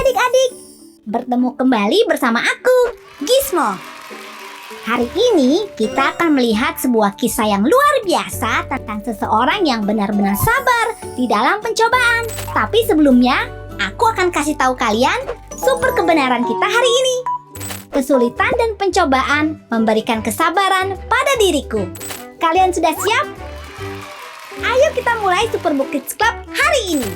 adik-adik, bertemu kembali bersama aku, Gizmo. Hari ini kita akan melihat sebuah kisah yang luar biasa tentang seseorang yang benar-benar sabar di dalam pencobaan. Tapi sebelumnya, aku akan kasih tahu kalian super kebenaran kita hari ini. Kesulitan dan pencobaan memberikan kesabaran pada diriku. Kalian sudah siap? Ayo kita mulai Superbook Kids Club hari ini.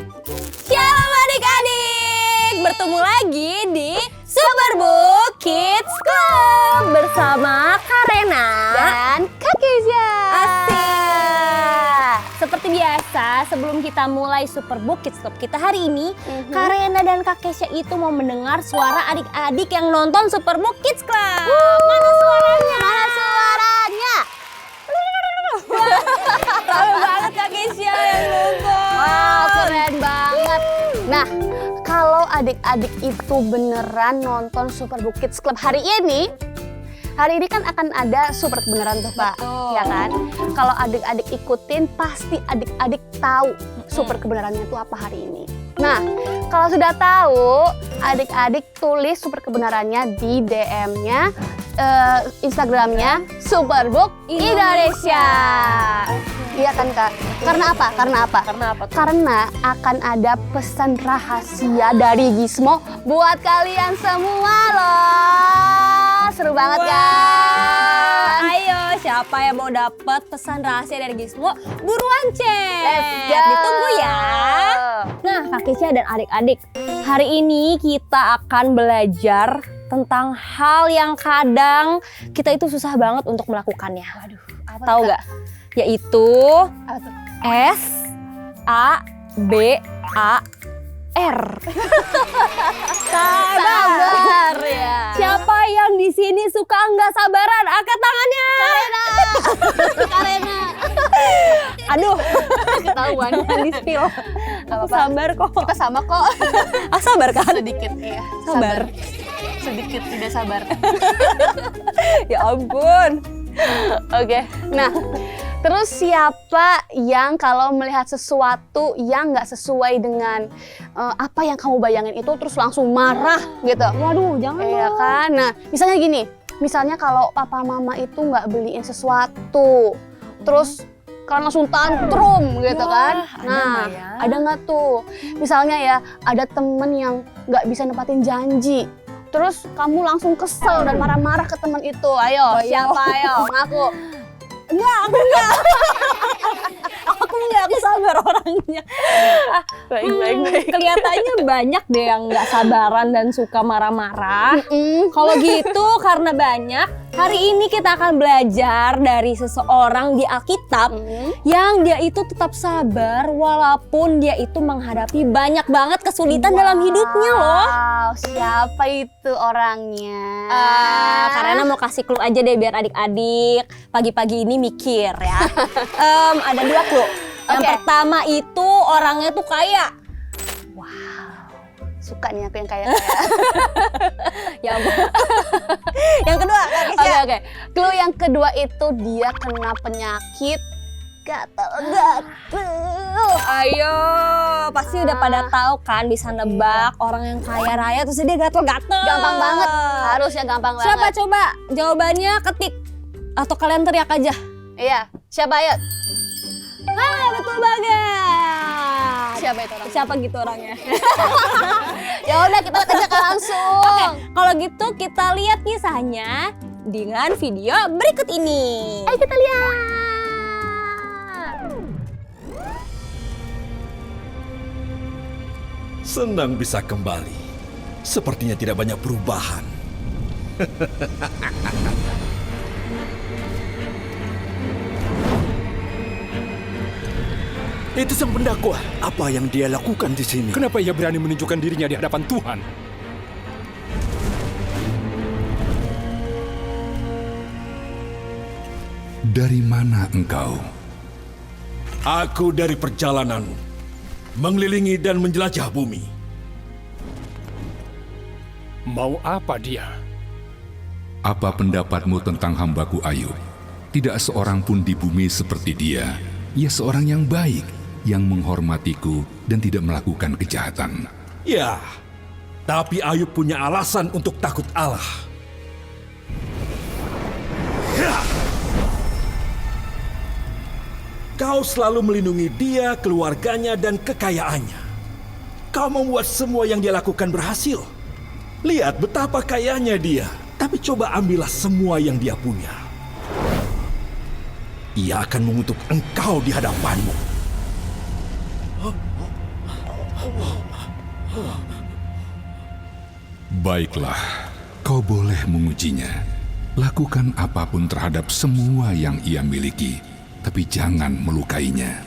Shalom adik-adik, bertemu lagi di Superbook Kids Club bersama Karena dan Kak Kezia. Asik. Seperti biasa, sebelum kita mulai Superbook Kids Club kita hari ini, Karena dan Kak Kezia itu mau mendengar suara adik-adik yang nonton Superbook Kids Club. Mana suaranya? Mana suaranya? Rame banget Kak Kezia yang nonton. Wow, keren banget. Nah, kalau adik-adik itu beneran nonton Superbook Kids Club hari ini kan akan ada super kebenaran tuh Pak. Betul. Ya kan? Kalau adik-adik ikutin pasti adik-adik tahu super kebenarannya itu apa hari ini. Nah, kalau sudah tahu, adik-adik tulis super kebenarannya di DM-nya Instagramnya Superbook Indonesia. Iya kan Kak? Karena apa? Karena akan ada pesan rahasia dari Gizmo buat kalian semua loh. Seru banget kan? Ayo, siapa yang mau dapat pesan rahasia dari Gizmo? Buruan cek. Let's go. Ditunggu ya. Nah, Kak Kezia dan adik-adik, hari ini kita akan belajar tentang hal yang kadang kita itu susah banget untuk melakukannya. Waduh, tahu nggak? Yaitu S-A-B-A-R. Sabar ya. Siapa yang di sini suka nggak sabaran? Angkat tangannya. Karena. Aduh, ketahuan di spill. Aku sabar kok. Kita sama kok. Ah, sabar kan? Sedikit ya. Sabar. Sedikit tidak sabar. Ya ampun. Oke, nah terus siapa yang kalau melihat sesuatu yang nggak sesuai dengan apa yang kamu bayangin itu terus langsung marah gitu? Waduh, jangan dong. Iya kan? Nah, misalnya gini, misalnya kalau papa mama itu nggak beliin sesuatu, terus kalian langsung tantrum gitu kan? Nah, ada nggak tuh? Misalnya ya, ada temen yang nggak bisa nepatin janji. Terus kamu langsung kesel dan marah-marah ke teman itu. Ayo, siapa ayo? Ngaku. Enggak, aku enggak. Aku sabar orangnya. Baik. Kelihatannya banyak deh yang nggak sabaran dan suka marah-marah. Kalau gitu karena banyak, hari ini kita akan belajar dari seseorang di Alkitab yang dia itu tetap sabar walaupun dia itu menghadapi banyak banget kesulitan dalam hidupnya loh. Siapa itu orangnya? Karena mau kasih clue aja deh biar adik-adik pagi-pagi ini mikir ya. Ada 2 clue. Yang pertama itu orangnya tuh kaya. Wow, suka nih aku yang kaya. Ya ampun. Yang kedua, Oke. Clue yang kedua itu dia kena penyakit gatal-gatal. Ayo, pasti udah pada tahu kan, bisa nebak orang yang kaya raya terus dia gatal-gatal. Gampang banget, harusnya gampang banget. Siapa coba jawabannya ketik atau kalian teriak aja? Iya, siapa ayo? Betul banget. Siapa itu orangnya? Siapa gitu orangnya? Ya udah kita tanya langsung. Oke, kalau gitu kita lihat kisahnya dengan video berikut ini. Ayo kita lihat. Senang bisa kembali. Sepertinya tidak banyak perubahan. Itu sang pendakwa. Apa yang dia lakukan di sini? Kenapa ia berani menunjukkan dirinya di hadapan Tuhan? Dari mana engkau? Aku dari perjalanan mengelilingi dan menjelajah bumi. Mau apa dia? Apa pendapatmu tentang hambaku Ayub? Tidak seorang pun di bumi seperti dia. Ia seorang yang baik, yang menghormatiku dan tidak melakukan kejahatan. Ya, Tapi Ayub punya alasan untuk takut Allah. Kau selalu melindungi dia, keluarganya, dan kekayaannya. Kau membuat semua yang dia lakukan berhasil. Lihat betapa kayanya dia, tapi coba ambillah semua yang dia punya. Ia akan mengutuk engkau di hadapanmu. Baiklah, kau boleh mengujinya. Lakukan apapun terhadap semua yang ia miliki, tapi jangan melukainya.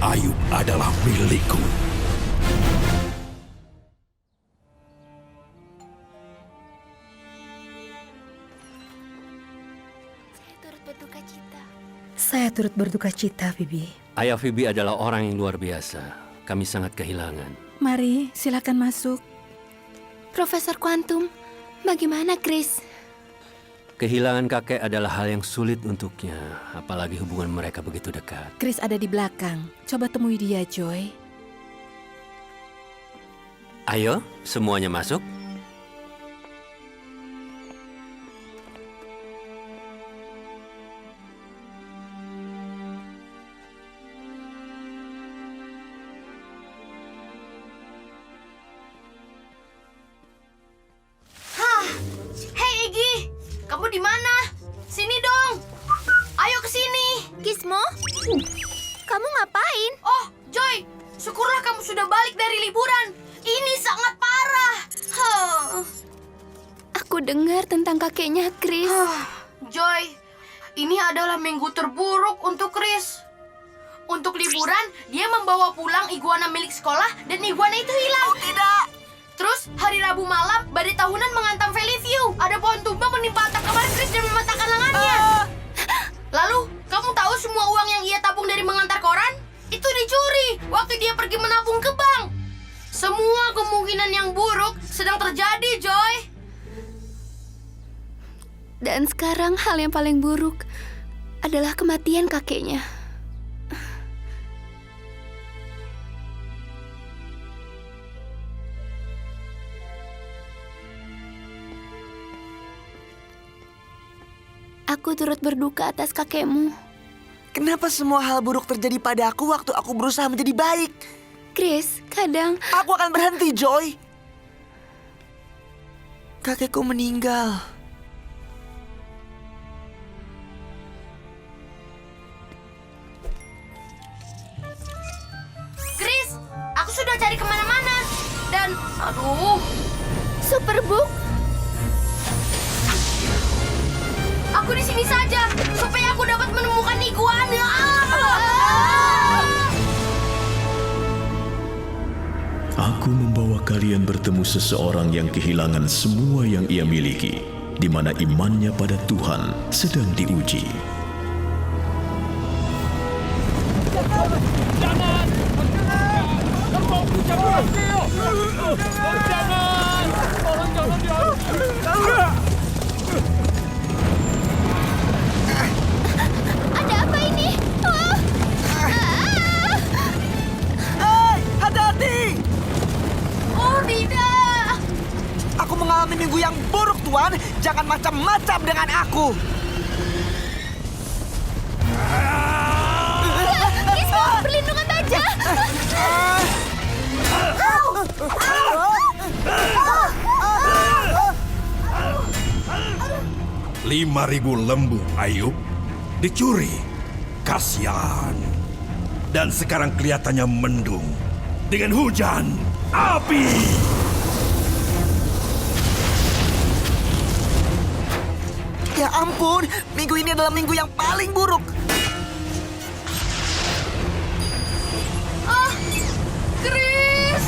Ayub adalah milikku. Saya turut berduka cita, Phoebe. Ayah Phoebe adalah orang yang luar biasa. Kami sangat kehilangan. Mari, silakan masuk. Profesor Quantum, bagaimana Chris? Kehilangan kakek adalah hal yang sulit untuknya, apalagi hubungan mereka begitu dekat. Chris ada di belakang. Coba temui dia, Joy. Ayo, semuanya masuk. Hei Iggy, kamu di mana? Sini dong. Ayo ke sini. Gizmo, kamu ngapain? Oh, Joy, syukurlah kamu sudah balik dari liburan. Ini sangat parah. Aku dengar tentang kakeknya Chris. Joy, ini adalah minggu terburuk untuk Chris. Untuk liburan, dia membawa pulang iguana milik sekolah dan iguana itu hilang. Oh, tidak. Terus, hari Rabu malam, badai tahunan menghantam Valley View. Ada pohon tumbang menimpa atap kamar Chris dan mematahkan lengannya. Lalu, kamu tahu semua uang yang ia tabung dari mengantar koran? Itu dicuri waktu dia pergi menabung ke bank. Semua kemungkinan yang buruk sedang terjadi, Joy. Dan sekarang hal yang paling buruk adalah kematian kakeknya. Aku turut berduka atas kakekmu. Kenapa semua hal buruk terjadi padaku waktu aku berusaha menjadi baik? Chris, kadang... Aku akan berhenti, Joy. Kakekku meninggal. Chris, aku sudah cari kemana-mana. Dan, aduh... Superbook? Aku di sini saja, supaya aku dapat menemukan iguana. Aku membawa kalian bertemu seseorang yang kehilangan semua yang ia miliki, di mana imannya pada Tuhan sedang diuji. Jangan! Kerbauku jangan! Jangan! Tolong jangan dia! Ada apa ini? Hei, hati-hati! Oh, tidak! Aku mengalami minggu yang buruk, Tuan. Jangan macam-macam dengan aku. Gizmo, perlindungan baja! 5.000 lembu Ayub dicuri. Kasihan. Dan sekarang kelihatannya mendung dengan hujan api. Ya ampun, minggu ini adalah minggu yang paling buruk. Chris!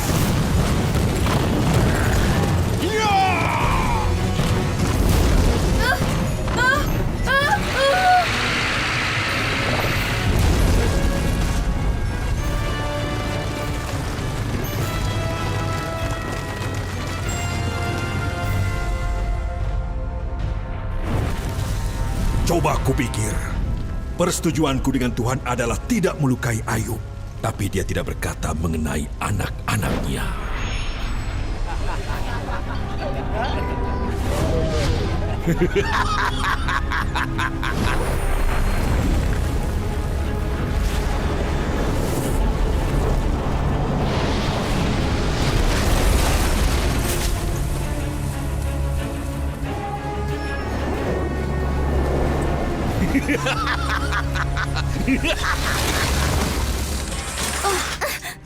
Coba kupikir, persetujuanku dengan Tuhan adalah tidak melukai Ayub, tapi dia tidak berkata mengenai anak-anaknya.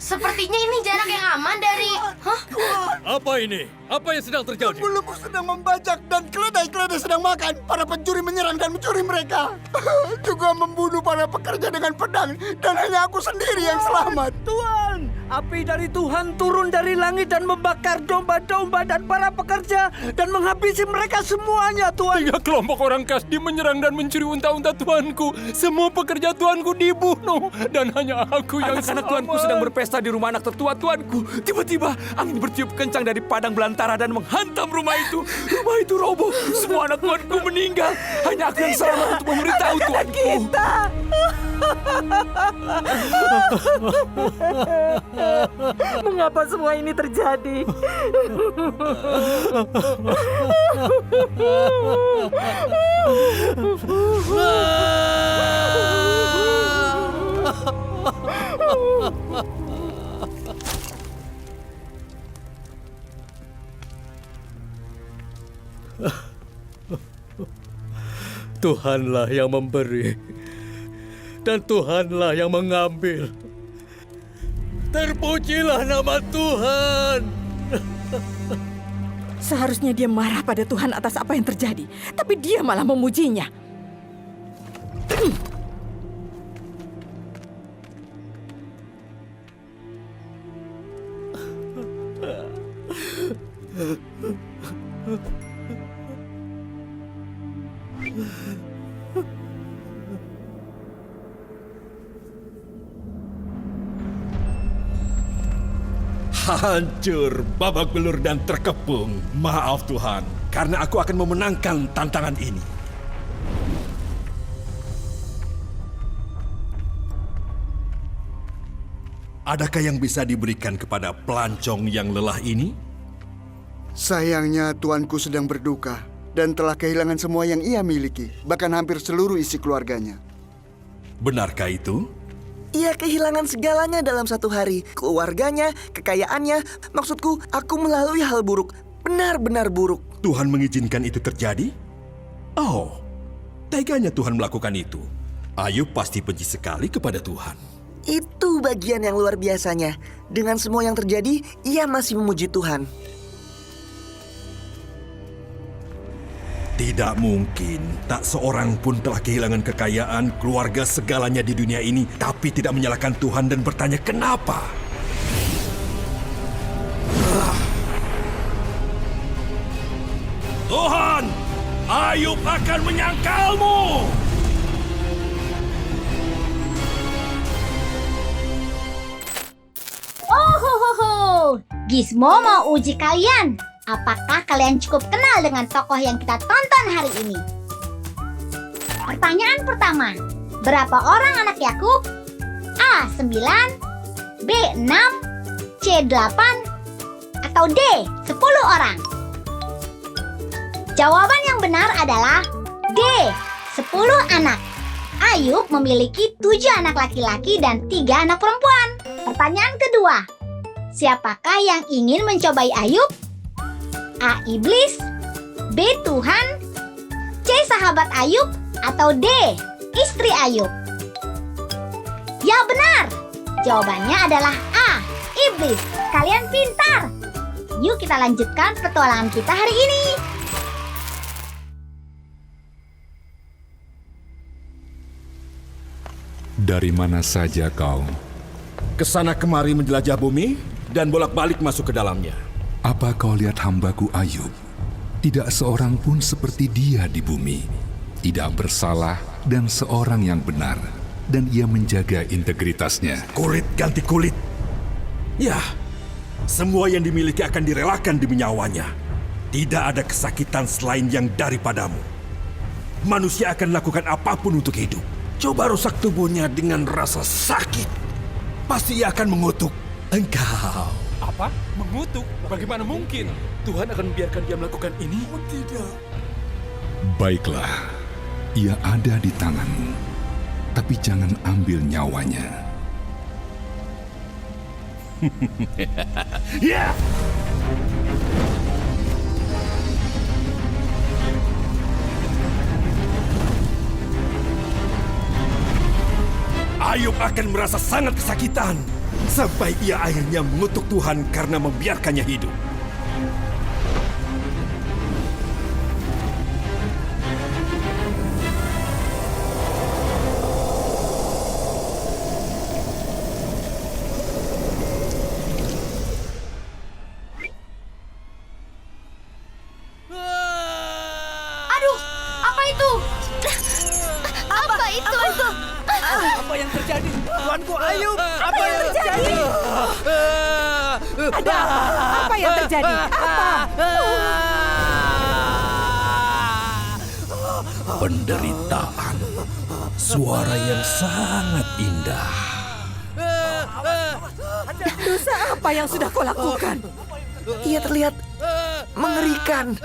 Sepertinya ini jarak yang aman dari... Hah? Apa ini? Apa yang sedang terjadi? Bulumu sedang membajak dan keledai-keledai sedang makan. Para pencuri menyerang dan mencuri mereka. Juga membunuh para pekerja dengan pedang. Dan hanya aku sendiri yang selamat. Tuhan, api dari Tuhan turun dari langit dan membakar domba-domba dan para pekerja. Dan menghabisi mereka semuanya, Tuhan. 3 kelompok orang Kasdi menyerang dan mencuri unta-unta Tuanku. Semua pekerja Tuanku dibunuh. Dan hanya aku yang Anak-anak selamat. Tuanku sedang berpesta di rumah anak tertua Tuanku. Tiba-tiba angin bertiup kencang dari padang belantara dan menghantam rumah itu. Rumah itu roboh. Semua anak Tuanku meninggal. Hanya aku yang selamat untuk memberitahu Tuanku. Mengapa semua ini terjadi? Tuhanlah yang memberi dan Tuhanlah yang mengambil. Terpujilah nama Tuhan. Seharusnya dia marah pada Tuhan atas apa yang terjadi, tapi dia malah memujinya. Hancur, babak belur dan terkepung. Maaf Tuhan, karena aku akan memenangkan tantangan ini. Adakah yang bisa diberikan kepada pelancong yang lelah ini? Sayangnya tuanku sedang berduka dan telah kehilangan semua yang ia miliki, bahkan hampir seluruh isi keluarganya. Benarkah itu? Ia kehilangan segalanya dalam satu hari. Keluarganya, kekayaannya. Maksudku, aku melalui hal buruk. Benar-benar buruk. Tuhan mengizinkan itu terjadi? Oh, teganya Tuhan melakukan itu. Ayub pasti benci sekali kepada Tuhan. Itu bagian yang luar biasanya. Dengan semua yang terjadi, ia masih memuji Tuhan. Tidak mungkin, tak seorang pun telah kehilangan kekayaan, keluarga, segalanya di dunia ini, tapi tidak menyalahkan Tuhan dan bertanya kenapa. Tuhan, Ayub akan menyangkalmu. Oh, ho, ho, ho. Gizmo mau uji kalian. Apakah kalian cukup kenal dengan tokoh yang kita tonton hari ini? Pertanyaan pertama, berapa orang anak Yakub? A. 9, B. 6, C. 8, atau D. 10 orang? Jawaban yang benar adalah D. 10 anak. Ayub memiliki 7 anak laki-laki dan 3 anak perempuan. Pertanyaan kedua, siapakah yang ingin mencobai Ayub? A. Iblis, B. Tuhan, C. Sahabat Ayub, atau D. Istri Ayub? Ya benar, jawabannya adalah A. Iblis. Kalian pintar. Yuk kita lanjutkan petualangan kita hari ini. Dari mana saja kau? Kesana kemari menjelajah bumi dan bolak-balik masuk ke dalamnya. Apa kau lihat hambaku Ayub? Tidak seorang pun seperti dia di bumi. Tidak bersalah dan seorang yang benar. Dan ia menjaga integritasnya. Kulit ganti kulit. Ya, semua yang dimiliki akan direlakan demi nyawanya. Tidak ada kesakitan selain yang daripadamu. manusia akan lakukan apapun untuk hidup. Coba rusak tubuhnya dengan rasa sakit. Pasti ia akan mengutuk engkau. Apa? Mengutuk? Bagaimana mungkin? Tuhan akan membiarkan dia melakukan ini? Oh, tidak. Baiklah, ia ada di tanganmu, tapi jangan ambil nyawanya. Ya! Ayub akan merasa sangat kesakitan sampai ia akhirnya mengutuk Tuhan karena membiarkannya hidup. Aduh, apa itu? Apa itu? Apa yang terjadi? Tuanku Ayub, Apa yang terjadi? Ada apa yang terjadi? Apa? Penderitaan, suara yang sangat indah. Dosa apa yang sudah kau lakukan? Ia terlihat mengerikan.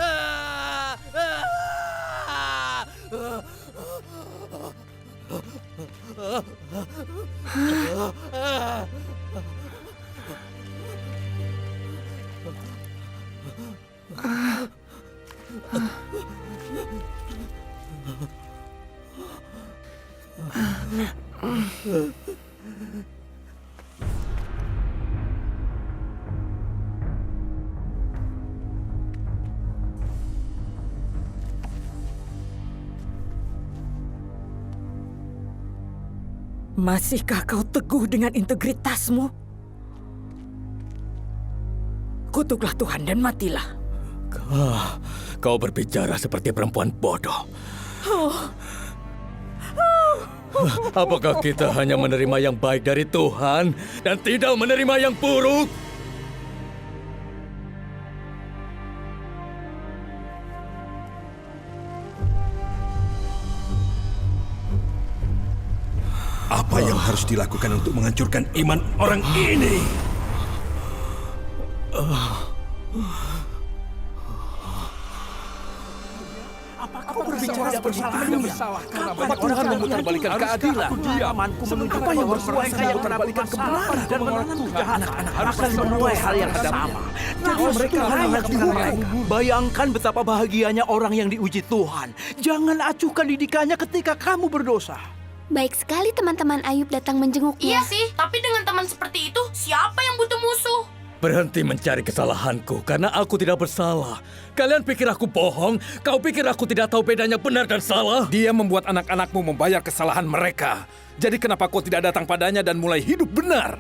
Masihkah kau teguh dengan integritasmu? Kutuklah Tuhan dan matilah. Kau berbicara seperti perempuan bodoh. Apakah kita hanya menerima yang baik dari Tuhan dan tidak menerima yang buruk? Apa yang harus dilakukan untuk menghancurkan iman orang ini? Aku berbicara seperti itu. Apa Tuhan memutarbalikkan keadilan? Apa yang berbuat saya memutarbalikkan kebenaran dan menolak Tuhan? Anak-anak akan menuai hal yang sama. Jadi mereka akan melakukan mereka. Bayangkan betapa bahagianya orang yang diuji Tuhan. Jangan acuhkan didikannya ketika kamu berdosa. Baik sekali teman-teman Ayub datang menjenguknya. Iya sih, tapi dengan teman seperti itu, siapa yang butuh musuh? Berhenti mencari kesalahanku karena aku tidak bersalah. Kalian pikir aku bohong? Kau pikir aku tidak tahu bedanya benar dan salah? Dia membuat anak-anakmu membayar kesalahan mereka. Jadi kenapa kau tidak datang padanya dan mulai hidup benar?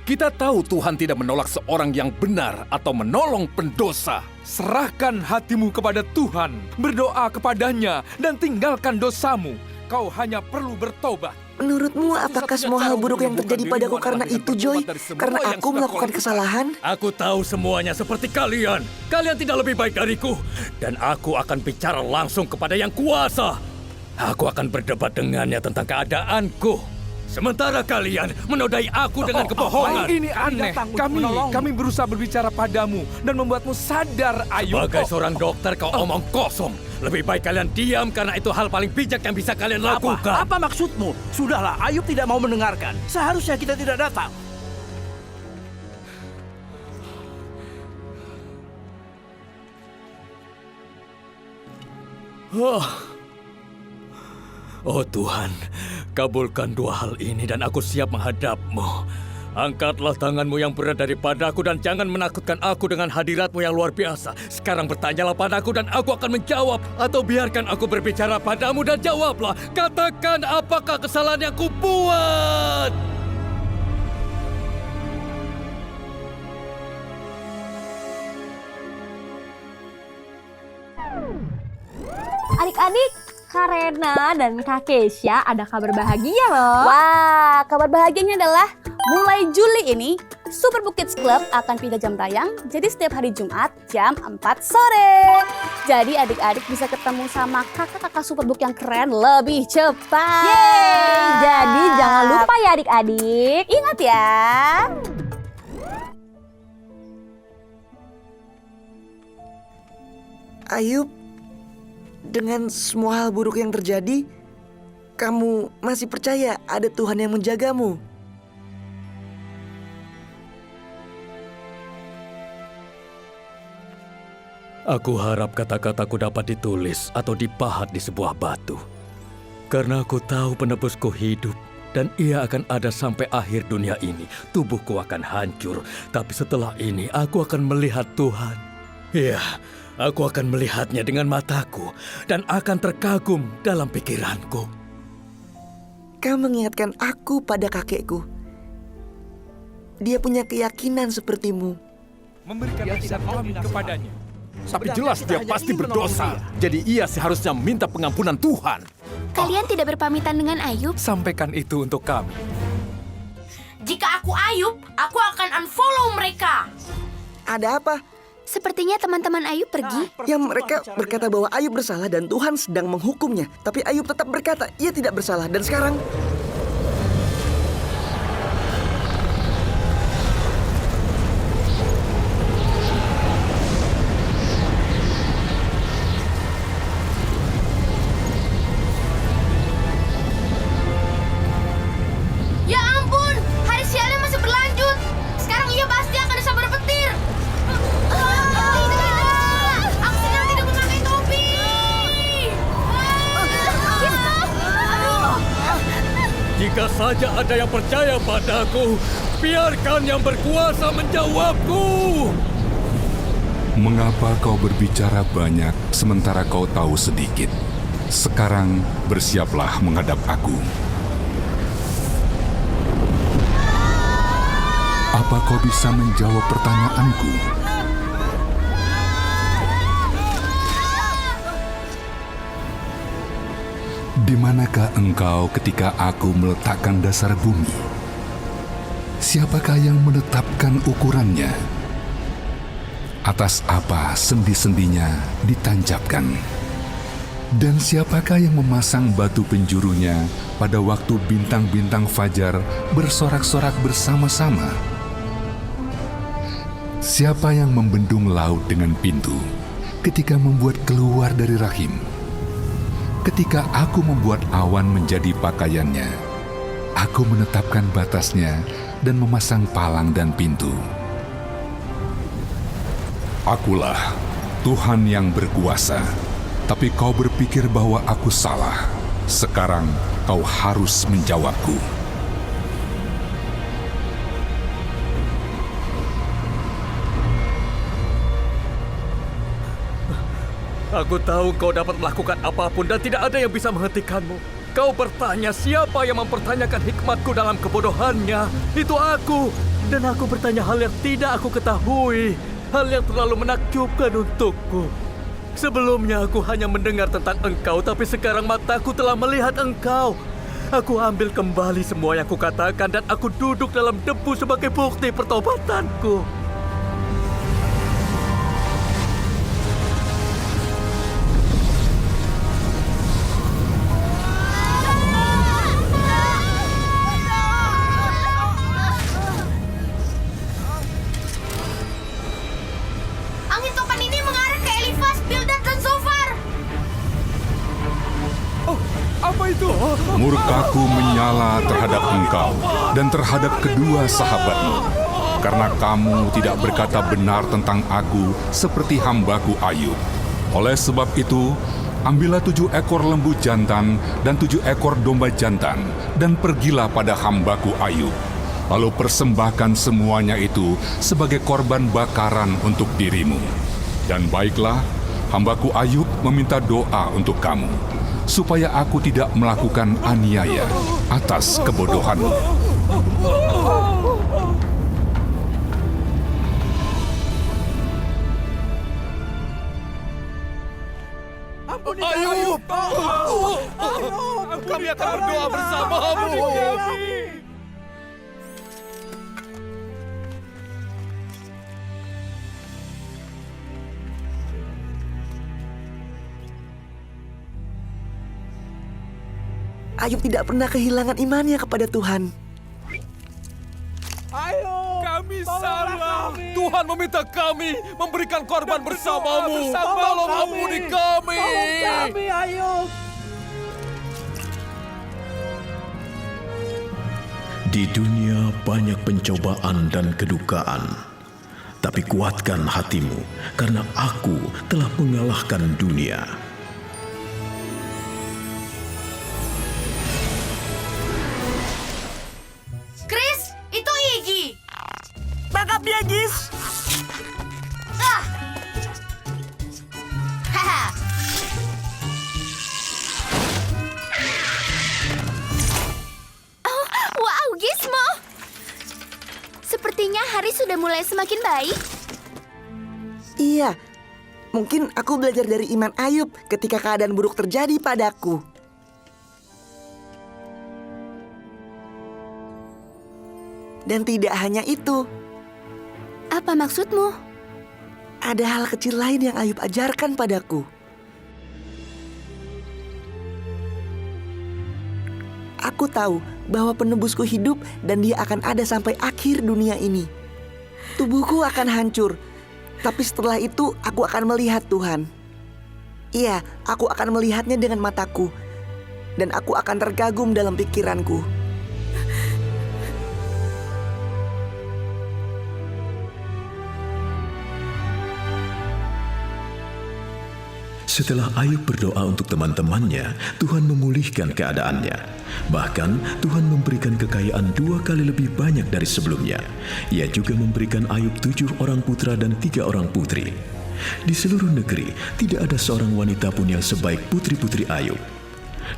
Kita tahu Tuhan tidak menolak seorang yang benar atau menolong pendosa. Serahkan hatimu kepada Tuhan, berdoa kepadanya, dan tinggalkan dosamu. Kau hanya perlu bertobat. Menurutmu apakah semua hal buruk yang terjadi padaku karena itu, Joy? Karena aku melakukan kesalahan? Aku tahu semuanya seperti kalian. Kalian tidak lebih baik dariku. Dan aku akan bicara langsung kepada yang kuasa. Aku akan berdebat dengannya tentang keadaanku. Sementara kalian menodai aku dengan kebohongan. Ini aneh. Kami berusaha berbicara padamu dan membuatmu sadar, Ayub. Sebagai seorang dokter, kau omong kosong. Lebih baik kalian diam karena itu hal paling bijak yang bisa kalian lakukan. Apa maksudmu? Sudahlah, Ayub tidak mau mendengarkan. Seharusnya kita tidak datang. Oh Tuhan, kabulkan dua hal ini dan aku siap menghadapmu. Angkatlah tanganmu yang berat daripadaku dan jangan menakutkan aku dengan hadiratmu yang luar biasa. Sekarang bertanyalah padaku dan aku akan menjawab. Atau biarkan aku berbicara padamu dan jawablah. Katakan apakah kesalahan yang kubuat? Adik-adik, Kak Rena dan Kak Kesha ada kabar bahagia loh. Wah, kabar bahagianya adalah mulai Juli ini Super Book Kids Club akan pindah jam tayang, jadi setiap hari Jumat jam 4 sore. Jadi adik-adik bisa ketemu sama kakak-kakak Super Book yang keren lebih cepat. Yeay! Jadi jangan lupa ya adik-adik. Ingat ya. Ayub, dengan semua hal buruk yang terjadi, kamu masih percaya ada Tuhan yang menjagamu? Aku harap kata-kataku dapat ditulis atau dipahat di sebuah batu. Karena aku tahu penebusku hidup dan ia akan ada sampai akhir dunia ini. Tubuhku akan hancur, tapi setelah ini aku akan melihat Tuhan. Ya, aku akan melihatnya dengan mataku dan akan terkagum dalam pikiranku. Kau mengingatkan aku pada kakekku. Dia punya keyakinan sepertimu. Memberikan keyakinan kami kepadanya. Tapi jelas dia pasti berdosa. Jadi ia seharusnya minta pengampunan Tuhan. Kalian tidak berpamitan dengan Ayub? Sampaikan itu untuk kami. Jika aku Ayub, aku akan unfollow mereka. Ada apa? Sepertinya teman-teman Ayub pergi. Ya, mereka berkata bahwa Ayub bersalah dan Tuhan sedang menghukumnya. Tapi Ayub tetap berkata ia tidak bersalah. Dan sekarang... Ya ampun, hari sialnya masih berlanjut. Sekarang ia pasti akan disambar petir. Aku sedang tidak memakai topi. Jika saja ada yang percaya padaku, biarkan yang berkuasa menjawabku. Mengapa kau berbicara banyak sementara kau tahu sedikit? Sekarang bersiaplah menghadap aku. Apa kau bisa menjawab pertanyaanku? Di manakah engkau ketika aku meletakkan dasar bumi? Siapakah yang menetapkan ukurannya? Atas apa sendi-sendinya ditancapkan? Dan siapakah yang memasang batu penjurunya pada waktu bintang-bintang fajar bersorak-sorak bersama-sama? Siapa yang membendung laut dengan pintu ketika membuat keluar dari rahim? Ketika aku membuat awan menjadi pakaiannya, aku menetapkan batasnya dan memasang palang dan pintu. Akulah Tuhan yang berkuasa, tapi kau berpikir bahwa aku salah. Sekarang kau harus menjawabku. Aku tahu kau dapat melakukan apapun dan tidak ada yang bisa menghentikanmu. Kau bertanya siapa yang mempertanyakan hikmatku dalam kebodohannya. Itu aku. Dan aku bertanya hal yang tidak aku ketahui. Hal yang terlalu menakjubkan untukku. Sebelumnya aku hanya mendengar tentang engkau, tapi sekarang mataku telah melihat engkau. Aku ambil kembali semua yang kukatakan dan aku duduk dalam debu sebagai bukti pertobatanku. Angin topan ini mengarah ke Elifas, Bildad, dan Zofar. Apa itu? Murkaku menyala terhadap engkau dan terhadap kedua sahabatmu, karena kamu tidak berkata benar tentang aku seperti hambaku Ayub. Oleh sebab itu, ambillah 7 ekor lembu jantan dan 7 ekor domba jantan, dan pergilah pada hambaku Ayub. Lalu persembahkan semuanya itu sebagai korban bakaran untuk dirimu. Dan baiklah, hambaku Ayub meminta doa untuk kamu, supaya aku tidak melakukan aniaya atas kebodohanmu. Ayub! Kami akan berdoa bersamamu. Ayub tidak pernah kehilangan imannya kepada Tuhan. Kami salah. Tuhan meminta kami memberikan korban bersamamu. Tolong ampuni kami. Ayub. Di dunia banyak pencobaan dan kedukaan. Tapi kuatkan hatimu, karena aku telah mengalahkan dunia. Chris, itu Iggy. Tangkap dia, Gis. Ah. Haha. Oh, wow, Gizmo. Sepertinya hari sudah mulai semakin baik. Iya, mungkin aku belajar dari iman Ayub ketika keadaan buruk terjadi padaku. Dan tidak hanya itu. Apa maksudmu? Ada hal kecil lain yang Ayub ajarkan padaku. Aku tahu bahwa penebusku hidup dan dia akan ada sampai akhir dunia ini. Tubuhku akan hancur, tapi setelah itu aku akan melihat Tuhan. Iya, aku akan melihatnya dengan mataku, dan aku akan tergagum dalam pikiranku. Setelah Ayub berdoa untuk teman-temannya, Tuhan memulihkan keadaannya. Bahkan Tuhan memberikan kekayaan 2 kali lebih banyak dari sebelumnya. Ia juga memberikan Ayub 7 orang putra dan 3 orang putri. Di seluruh negeri tidak ada seorang wanita pun yang sebaik putri-putri Ayub.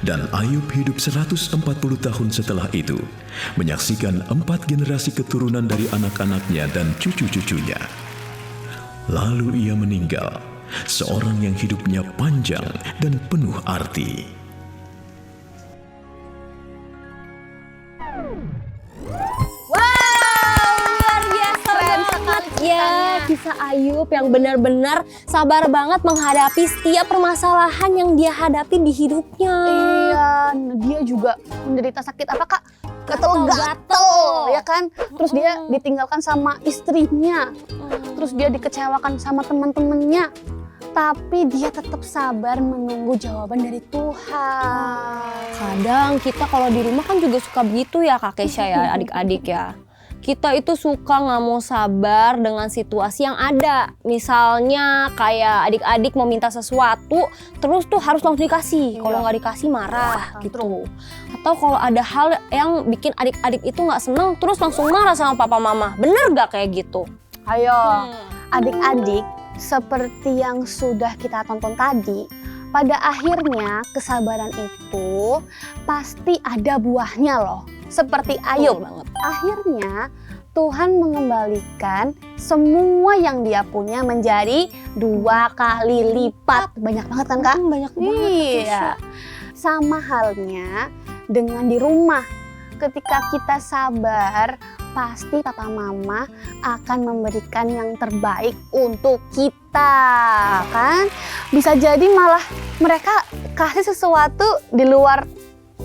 Dan Ayub hidup 140 tahun setelah itu, menyaksikan 4 generasi keturunan dari anak-anaknya dan cucu-cucunya. Lalu ia meninggal, seorang yang hidupnya panjang dan penuh arti. Luar biasa banget ya kisah Ayub yang benar-benar sabar banget menghadapi setiap permasalahan yang dia hadapi di hidupnya. Iya, dia juga menderita sakit apa Kak? Gatel-gatel, ya kan? Terus dia ditinggalkan sama istrinya. Terus dia dikecewakan sama teman-temannya. Tapi dia tetap sabar menunggu jawaban dari Tuhan. Kadang kita kalau di rumah kan juga suka begitu ya Kak Kesha ya, adik-adik ya. Kita itu suka nggak mau sabar dengan situasi yang ada. Misalnya kayak adik-adik mau minta sesuatu, terus tuh harus langsung dikasih. Kalau nggak dikasih marah gitu. Atau kalau ada hal yang bikin adik-adik itu nggak seneng, terus langsung marah sama papa mama. Bener nggak kayak gitu? Ayo, adik-adik, seperti yang sudah kita tonton tadi, pada akhirnya kesabaran itu pasti ada buahnya loh. Seperti Ayub. Akhirnya Tuhan mengembalikan semua yang dia punya menjadi 2 kali lipat. Banyak banget kan Kak? Banyak banget. Iya. Sama halnya dengan di rumah. Ketika kita sabar, pasti papa mama akan memberikan yang terbaik untuk kita, kan? Bisa jadi malah mereka kasih sesuatu di luar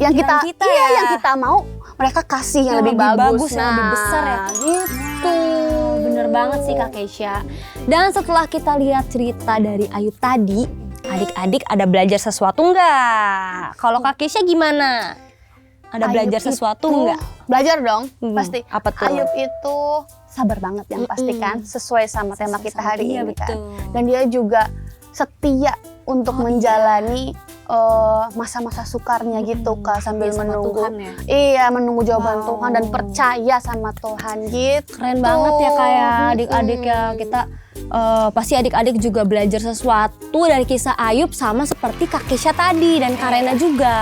yang kita yang kita mau, mereka kasih yang lebih bagus, yang lebih besar ya. Gitu. Bener banget sih Kak Kesha. Dan setelah kita lihat cerita dari Ayub tadi, adik-adik ada belajar sesuatu nggak? Kalau Kak Kesha gimana? Ada Ayub belajar sesuatu nggak? Belajar dong, pasti. Apa tuh? Ayub itu sabar banget yang pasti kan, sesuai sama tema kita hari ini kan. Dan dia juga setia untuk menjalani masa-masa sukarnya gitu Kak, sambil menunggu Tuhan, ya? Iya, menunggu jawaban Tuhan dan percaya sama Tuhan gitu. Keren banget ya kayak adik-adik ya. Kita pasti adik-adik juga belajar sesuatu dari kisah Ayub sama seperti Kak Kesha tadi dan Kak Rena juga.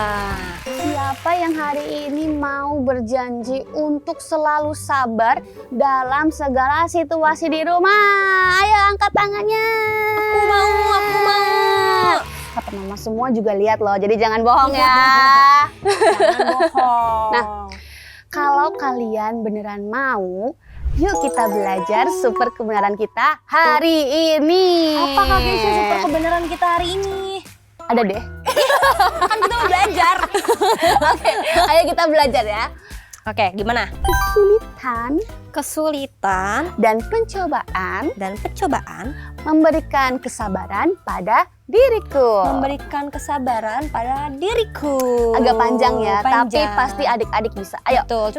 Siapa yang hari ini mau berjanji untuk selalu sabar dalam segala situasi di rumah? Ayo angkat tangannya. Aku mau. Papa mama semua juga lihat loh, jadi jangan bohong ya. Jangan bohong. Nah, kalau kalian beneran mau, yuk kita belajar super kebenaran kita hari ini. Apa Kak Kesha super kebenaran kita hari ini? Ada deh. Kan kita mau belajar. Oke, kita belajar ya. Oke, gimana? Kesulitan dan pencobaan memberikan kesabaran pada diriku. Memberikan kesabaran pada diriku. Agak panjang ya, tapi pasti adik-adik bisa. Ayo, betul.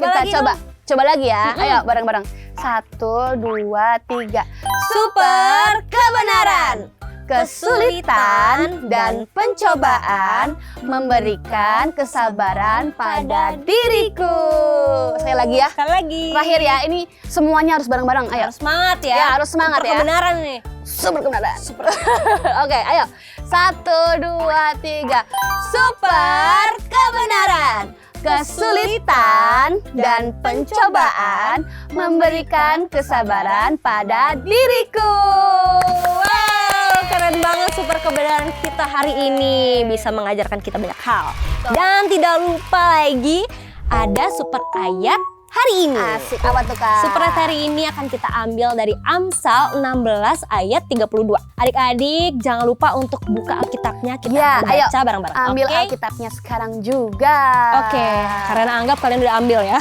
Coba lagi ya. Ayo bareng-bareng. 1, 2, 3. Super kebenaran. Kesulitan dan pencobaan memberikan kesabaran pada diriku. Sekali lagi ya. Sekali lagi. Terakhir ya, ini semuanya harus bareng-bareng. Ayo. Harus semangat ya. Ya, harus semangat Super ya. kebenaran nih. Super kebenaran. Oke, ayo. 1, 2, 3. Super kebenaran. Kesulitan dan pencobaan memberikan kesabaran pada diriku. Wow, keren banget super kebenaran kita hari ini. Bisa mengajarkan kita banyak hal. Dan tidak lupa lagi ada super ayat hari ini. Asik, apa tuh Kak? Super ayat hari ini akan kita ambil dari Amsal 16 ayat 32. Adik-adik jangan lupa untuk buka Alkitabnya, kita baca bareng-bareng. Ambil Alkitabnya sekarang juga. Oke, karena anggap kalian udah ambil ya.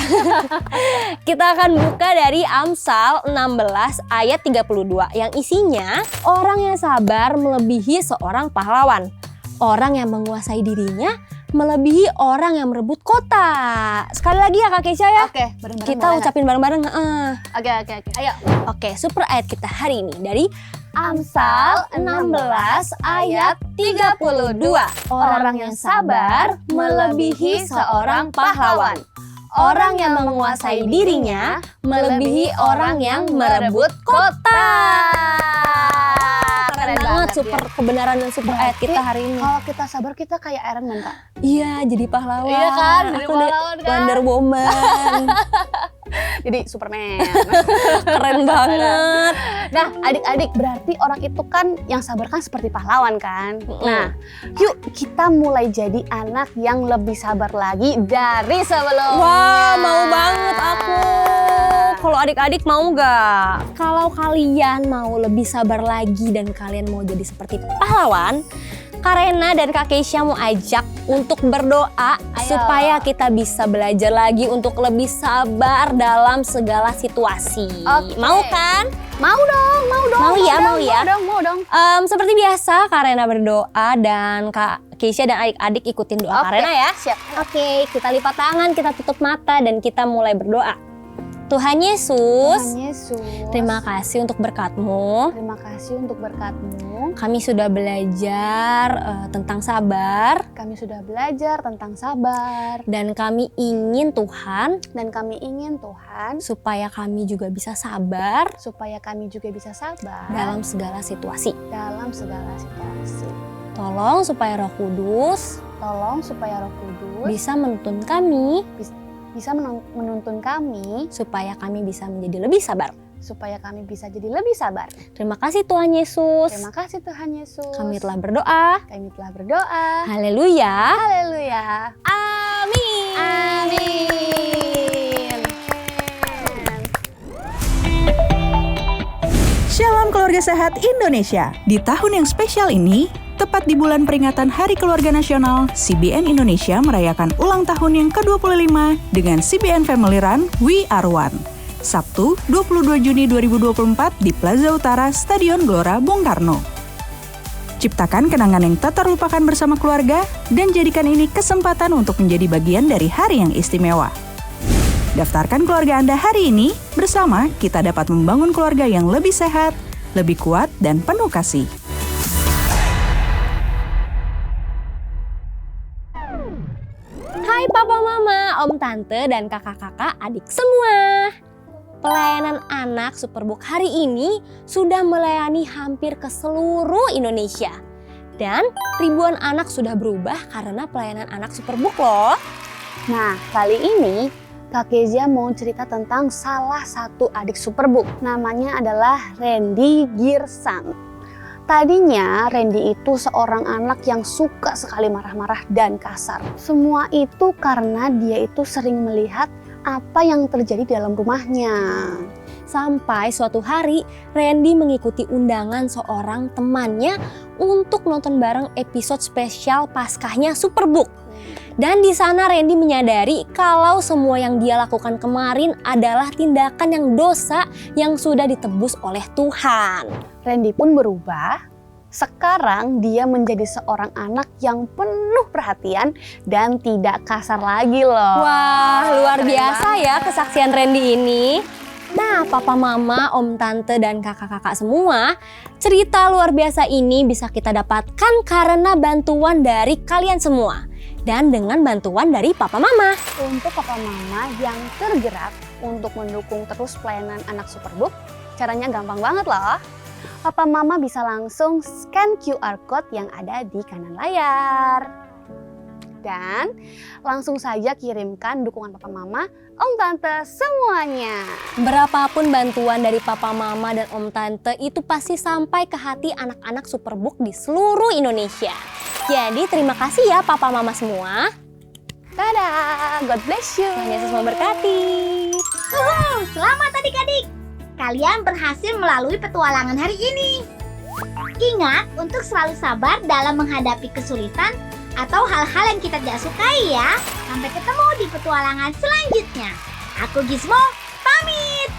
Kita akan buka dari Amsal 16 ayat 32 yang isinya, orang yang sabar melebihi seorang pahlawan. Orang yang menguasai dirinya melebihi orang yang merebut kota. Sekali lagi ya Kak Keisha ya. Oke, bareng-bareng. Kita ucapin bareng-bareng. Oke. Ayo. Oke, super ayat kita hari ini dari Amsal 16 ayat 32. Orang yang sabar melebihi seorang pahlawan. Orang yang menguasai dirinya melebihi orang yang merebut kota. Keren banget super kebenaran dan super ayat kita hari ini. Kalau kita sabar kita kayak Iron Man Kak. Iya, jadi pahlawan. Iya kan, jadi Aku pahlawan kan. Wonder Woman. Jadi Superman. Keren banget. Nah, adik-adik, berarti orang itu kan yang sabar kan seperti pahlawan kan. Nah, yuk kita mulai jadi anak yang lebih sabar lagi dari sebelumnya. Wah, mau banget aku. Kalau adik-adik mau nggak? Kalau kalian mau lebih sabar lagi dan kalian mau jadi seperti pahlawan, Karena dan Kak Keisha mau ajak untuk berdoa supaya kita bisa belajar lagi untuk lebih sabar dalam segala situasi. Mau kan? Mau dong. Mau ya. Mau dong. Seperti biasa Kak Rena berdoa dan Kak Keisha dan adik-adik ikutin doa Kak Rena ya. Siap. Oke, kita lipat tangan, kita tutup mata dan kita mulai berdoa. Tuhan Yesus, terima kasih untuk berkat-Mu. Terima kasih untuk berkat-Mu. Kami sudah belajar tentang sabar. Kami sudah belajar tentang sabar. Dan kami ingin Tuhan. Supaya kami juga bisa sabar. Dalam segala situasi. Tolong supaya Roh Kudus bisa menuntun kami. Supaya kami bisa menjadi lebih sabar. Terima kasih Tuhan Yesus. Kami telah berdoa. Haleluya. Amin. Shalom keluarga sehat Indonesia. Di tahun yang spesial ini, tepat di bulan peringatan Hari Keluarga Nasional, CBN Indonesia merayakan ulang tahun yang ke-25 dengan CBN Family Run We Are One. Sabtu, 22 Juni 2024 di Plaza Utara Stadion Gelora Bung Karno. Ciptakan kenangan yang tak terlupakan bersama keluarga dan jadikan ini kesempatan untuk menjadi bagian dari hari yang istimewa. Daftarkan keluarga Anda hari ini, bersama kita dapat membangun keluarga yang lebih sehat, lebih kuat, dan penuh kasih. Hai Papa Mama, Om Tante, dan kakak-kakak adik semua. Pelayanan anak Superbook hari ini sudah melayani hampir ke seluruh Indonesia. Dan ribuan anak sudah berubah karena pelayanan anak Superbook loh. Nah, kali ini Kak Kezia mau cerita tentang salah satu adik Superbook. Namanya adalah Randy Girsang. Tadinya Randy itu seorang anak yang suka sekali marah-marah dan kasar. Semua itu karena dia itu sering melihat apa yang terjadi dalam rumahnya. Sampai suatu hari Randy mengikuti undangan seorang temannya untuk nonton bareng episode spesial Paskahnya Superbook. Dan di sana Randy menyadari kalau semua yang dia lakukan kemarin adalah tindakan yang dosa yang sudah ditebus oleh Tuhan. Randy pun berubah. Sekarang dia menjadi seorang anak yang penuh perhatian dan tidak kasar lagi loh. Wah, luar biasa ya kesaksian Randy ini. Nah, papa mama, om tante, dan kakak-kakak semua, cerita luar biasa ini bisa kita dapatkan karena bantuan dari kalian semua. Dan dengan bantuan dari papa mama. Untuk papa mama yang tergerak untuk mendukung terus pelayanan anak Superbook, caranya gampang banget loh. Papa mama bisa langsung scan QR code yang ada di kanan layar. Dan langsung saja kirimkan dukungan papa mama, om tante semuanya. Berapapun bantuan dari papa mama dan om tante itu pasti sampai ke hati anak-anak Superbook di seluruh Indonesia. Jadi terima kasih ya papa mama semua. Dadah, God bless you. Tuhan Yesus memberkati. Selamat adik-adik. Kalian berhasil melalui petualangan hari ini. Ingat untuk selalu sabar dalam menghadapi kesulitan atau hal-hal yang kita tidak sukai ya. Sampai ketemu di petualangan selanjutnya. Aku Gizmo, pamit.